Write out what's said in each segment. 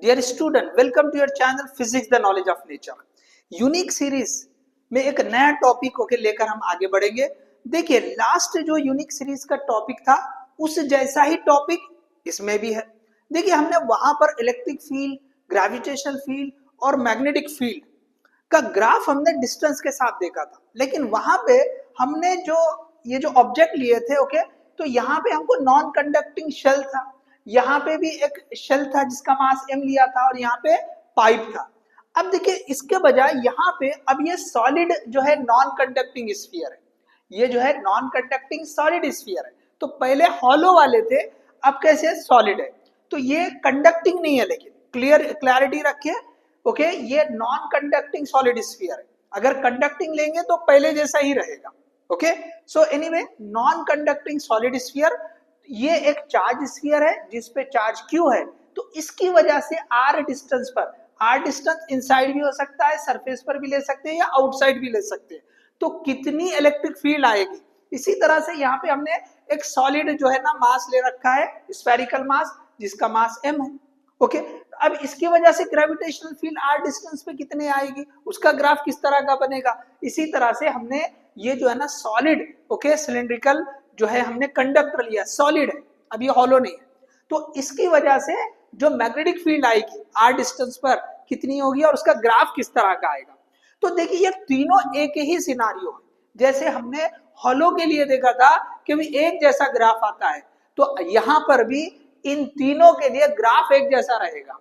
Dear student, welcome to your channel physics the knowledge of nature. Unique series में एक नया topic को लेकर हम आगे बढ़ेंगे। देखिए, लास्ट जो यूनिक सीरीज का टॉपिक था उस जैसा ही टॉपिक इसमें भी है। देखिए, हमने वहां पर इलेक्ट्रिक फील्ड, ग्रेविटेशनल फील्ड और मैग्नेटिक फील्ड का ग्राफ हमने डिस्टेंस के साथ देखा था, लेकिन वहां पे हमने जो ऑब्जेक्ट लिए थे, ओके, तो यहाँ पे हमको नॉन कंडक्टिंग शेल था, यहाँ पे भी एक शेल था जिसका मास m लिया था और यहाँ पे पाइप था। अब देखिए, इसके बजाय यहाँ पे अब ये सॉलिड जो है नॉन कंडक्टिंग स्फीयर है, ये जो है नॉन कंडक्टिंग सॉलिड स्फीयर है। तो पहले हॉलो वाले थे, अब कैसे सॉलिड है, तो ये कंडक्टिंग नहीं है, लेकिन क्लैरिटी रखिए, ओके, ये नॉन कंडक्टिंग सॉलिड स्फीयर है। अगर कंडक्टिंग लेंगे तो पहले जैसा ही रहेगा, okay. So anyway, non conducting solid sphere, ये एक चार्ज स्फीयर है जिसपे चार्ज Q है। तो इसकी वजह से r डिस्टेंस पर, r डिस्टेंस इनसाइड भी हो सकता है, सरफेस पर भी ले सकते हैं या आउटसाइड भी ले सकते हैं, तो कितनी इलेक्ट्रिक फील्ड आएगी। इसी तरह से यहाँ पे हमने एक सॉलिड जो है ना मास ले रखा है, स्फेरिकल मास, जिसका मास m है, ओके। अब इसकी वजह से ग्रेविटेशनल फील्ड r डिस्टेंस पे कितने आएगी, उसका ग्राफ किस तरह का बनेगा। इसी तरह से हमने ये जो है ना सॉलिड, ओके, सिलिंड्रिकल जो है हमने कंडक्टर लिया, सॉलिड है, अब ये हॉलो नहीं है, तो इसकी वजह से जो मैग्नेटिक फील्ड आएगी r डिस्टेंस पर कितनी होगी और उसका ग्राफ किस तरह का आएगा। तो देखिए, ये तीनों एक ही सिनारियो है, जैसे हमने हॉलो के लिए देखा था कि भी एक जैसा ग्राफ आता है, तो यहां पर भी इन तीनों के लिए ग्राफ एक जैसा रहेगा।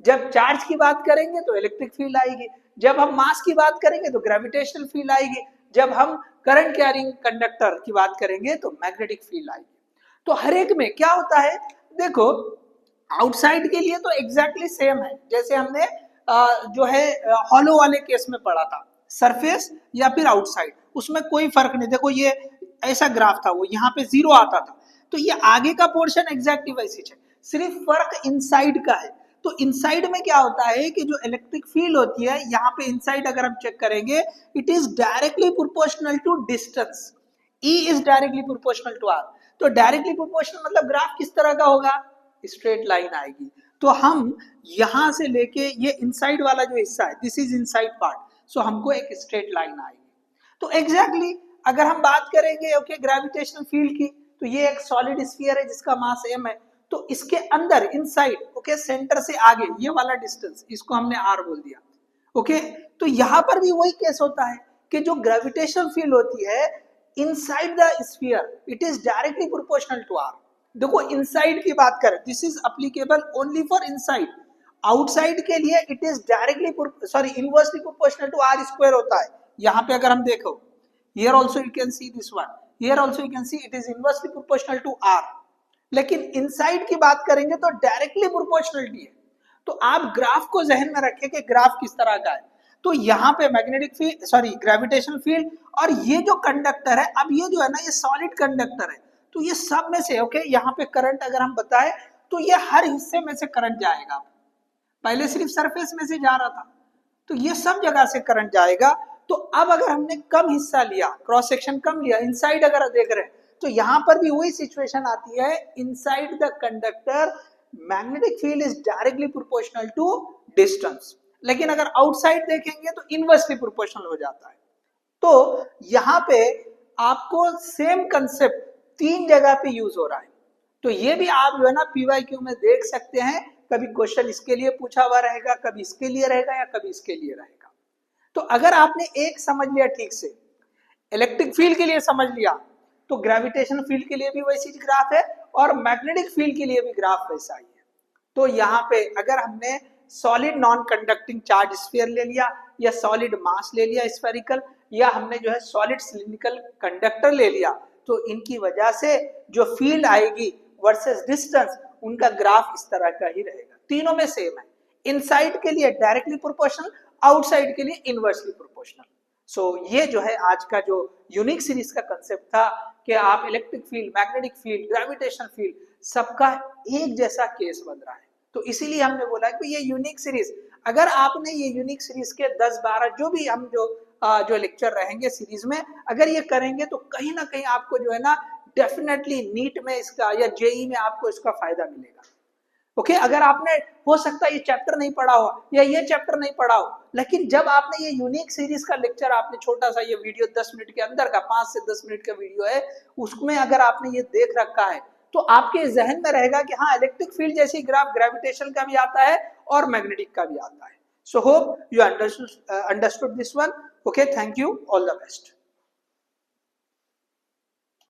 जब चार्ज की बात करेंगे तो इलेक्ट्रिक फील्ड आएगी, जब हम मास की बात करेंगे तो ग्रेविटेशनल फील्ड आएगी, जब हम करंट कैरिंग कंडक्टर की बात करेंगे तो मैग्नेटिक फील्ड आएगी। तो हर एक में क्या होता है, देखो, आउटसाइड के लिए तो एग्जैक्टली सेम है, जैसे हमने जो है हॉलो वाले केस में पढ़ा था, सरफेस या फिर आउटसाइड, उसमें कोई फर्क नहीं। देखो, ये ऐसा ग्राफ था, वो यहाँ पे 0 आता था, तो ये आगे का पोर्शन एग्जैक्टली वैसे है, सिर्फ फर्क इनसाइड का है। तो इनसाइड में क्या होता है कि जो इलेक्ट्रिक फील्ड होती है यहाँ पे इनसाइड, अगर हम चेक करेंगे, it is directly proportional to distance, E is directly proportional to R। तो डायरेक्टली प्रोपोर्शनल मतलब ग्राफ किस तरह का होगा, स्ट्रेट लाइन आएगी। तो हम यहां से लेके ये इनसाइड वाला जो हिस्सा है, दिस इज इनसाइड पार्ट, सो हमको एक स्ट्रेट लाइन आएगी। तो एग्जैक्टली अगर हम बात करेंगे, ओके, ग्रेविटेशनल फील्ड की, तो ये एक सॉलिड स्फीयर है जिसका मास m है, तो इसके अंदर इनसाइड, ओके, सेंटर से आगे ये वाला डिस्टेंस, इसको हमने r बोल दिया, ओके। तो यहां पर भी वही केस होता है कि जो ग्रेविटेशनल फील्ड होती है inside the sphere, it is directly proportional to r। देखो, इनसाइड की बात करें, this is applicable only for inside. Outside के लिए it is directly inversely proportional to r square होता है। यहाँ पे अगर हम देखो, here also you can see this one, here also you can see it is inversely proportional to r। लेकिन इनसाइड की बात करेंगे तो डायरेक्टली प्रोपोर्शनलिटी है। तो आप ग्राफ को जहन में रखें कि ग्राफ किस तरह का है। तो यहाँ पे मैग्नेटिक फील्ड, ग्रेविटेशनल फील्ड, और ये जो कंडक्टर है, अब ये जो है ना, ये सॉलिड कंडक्टर है, तो ये सब में से, ओके, यहाँ पे करंट अगर हम बताएं तो ये हर हिस्से में से करंट जाएगा। पहले सिर्फ सरफेस में से जा रहा था, तो ये सब जगह से करंट जाएगा। तो अब अगर हमने कम हिस्सा लिया, क्रॉस सेक्शन कम लिया, इनसाइड अगर देख रहे हैं, तो यहां पर भी वही सिचुएशन आती है, inside the conductor magnetic field is directly proportional to distance. लेकिन अगर आउटसाइड देखेंगे तो इनवर्सली प्रोपोर्शनल हो जाता है। तो यहां पे आपको सेम कंसेप्ट तीन जगह पे यूज हो रहा है। तो ये भी आप जो है ना PYQ में देख सकते हैं, कभी क्वेश्चन इसके लिए पूछा हुआ रहेगा, कभी इसके लिए रहेगा या कभी इसके लिए रहेगा। तो अगर आपने एक समझ लिया ठीक से, इलेक्ट्रिक फील्ड के लिए समझ लिया, तो ग्रेविटेशनल फील्ड के लिए भी वैसी ग्राफ है और मैग्नेटिक फील्ड के लिए भी ग्राफ वैसा ही है। तो यहाँ पे अगर हमने solid non conducting charge sphere ले लिया, या सॉलिड मास ले लिया स्फेरिकल, या हमने जो है सॉलिड सिलिंड्रिकल कंडक्टर ले लिया, तो इनकी वजह से जो फील्ड आएगी वर्सेस डिस्टेंस, उनका ग्राफ इस तरह का ही रहेगा। तीनों में सेम है, इनसाइड के लिए डायरेक्टली प्रोपोर्शनल, आउटसाइड के लिए इनवर्सली प्रोपोर्शनल। सो ये जो है आज का जो यूनिक सीरीज का कंसेप्ट था कि आप electric field, magnetic field, gravitational field, सबका एक जैसा केस बन रहा है। तो इसीलिए हमने बोला कि ये यूनिक सीरीज, अगर आपने ये यूनिक सीरीज के 10-12 जो भी हम जो लेक्चर रहेंगे सीरीज में, अगर ये करेंगे तो कहीं ना कहीं आपको जो है ना डेफिनेटली नीट में इसका या जेई में आपको इसका फायदा मिलेगा। ओके अगर आपने हो सकता है ये चैप्टर नहीं पढ़ा हो या ये चैप्टर नहीं पढ़ा हो, लेकिन जब आपने ये यूनिक सीरीज का लेक्चर, आपने छोटा सा ये वीडियो 10 मिनट के अंदर का 5 से 10 मिनट का वीडियो है, उसमें अगर आपने ये देख रखा है तो आपके जहन में रहेगा कि हाँ इलेक्ट्रिक फील्ड जैसी ग्राफ ग्रेविटेशन का भी आता है और मैग्नेटिक का भी आता है. So hope you understood this one. Okay, thank you, all the best.